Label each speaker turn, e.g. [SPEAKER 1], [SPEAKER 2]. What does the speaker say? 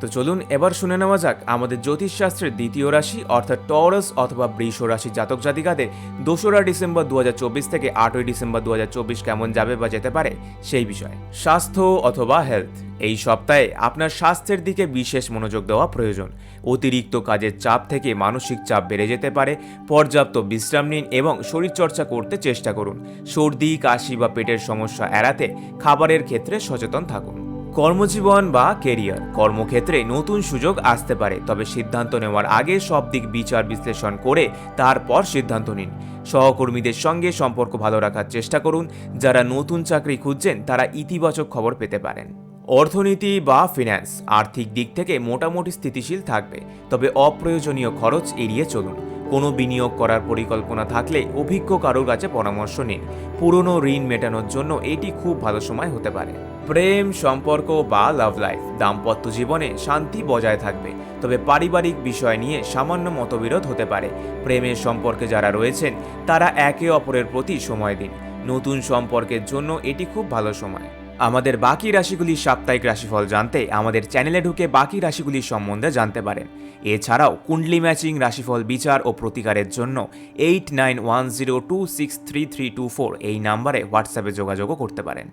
[SPEAKER 1] তো চলুন এবার শুনে নেওয়া যাক আমাদের জ্যোতিষশাস্ত্রের দ্বিতীয় রাশি অর্থাৎ টরাস অথবা বৃষ রাশি জাতক জাতিকাদের 2রা ডিসেম্বর 2024 থেকে 8ই ডিসেম্বর 2024 কেমন যাবে বা যেতে পারে সেই বিষয়ে। স্বাস্থ্য অথবা হেলথ। এই সপ্তাহে আপনার স্বাস্থ্যের দিকে বিশেষ মনোযোগ দেওয়া প্রয়োজন। অতিরিক্ত কাজের চাপ থেকে মানসিক চাপ বেড়ে যেতে পারে। পর্যাপ্ত বিশ্রাম নিন এবং শরীরচর্চা করতে চেষ্টা করুন। সর্দি কাশি বা পেটের সমস্যা এড়াতে খাবারের ক্ষেত্রে সচেতন থাকুন। কর্মজীবন বা কেরিয়ার। কর্মক্ষেত্রে নতুন সুযোগ আসতে পারে, তবে সিদ্ধান্ত নেওয়ার আগে সব দিক বিচার বিশ্লেষণ করে তারপর সিদ্ধান্ত নিন। সহকর্মীদের সঙ্গে সম্পর্ক ভালো রাখার চেষ্টা করুন। যারা নতুন চাকরি খুঁজছেন তারা ইতিবাচক খবর পেতে পারেন। অর্থনীতি বা ফিন্যান্স। আর্থিক দিক থেকে মোটামুটি স্থিতিশীল থাকবে, তবে অপ্রয়োজনীয় খরচ এড়িয়ে চলুন। কোনো বিনিয়োগ করার পরিকল্পনা থাকলে অভিজ্ঞ কারোর কাছে পরামর্শ নিন। পুরনো ঋণ মেটানোর জন্য এটি খুব ভালো সময় হতে পারে। প্রেম সম্পর্ক বা লাভ লাইফ। দাম্পত্য জীবনে শান্তি বজায় থাকবে, তবে পারিবারিক বিষয় নিয়ে সামান্য মতবিরোধ হতে পারে। প্রেমের সম্পর্কে যারা রয়েছেন তারা একে অপরের প্রতি সময় দিন। নতুন সম্পর্কের জন্য এটি খুব ভালো সময়। আমাদের বাকি রাশিগুলির সাপ্তাহিক রাশিফল জানতে আমাদের চ্যানেলে ঢুকে বাকি রাশিগুলির সম্বন্ধে জানতে পারেন। এছাড়াও কুণ্ডলি ম্যাচিং রাশিফল বিচার ও প্রতিকারের জন্য 8910263324 এই নাম্বারে হোয়াটসঅ্যাপে যোগাযোগও করতে পারেন।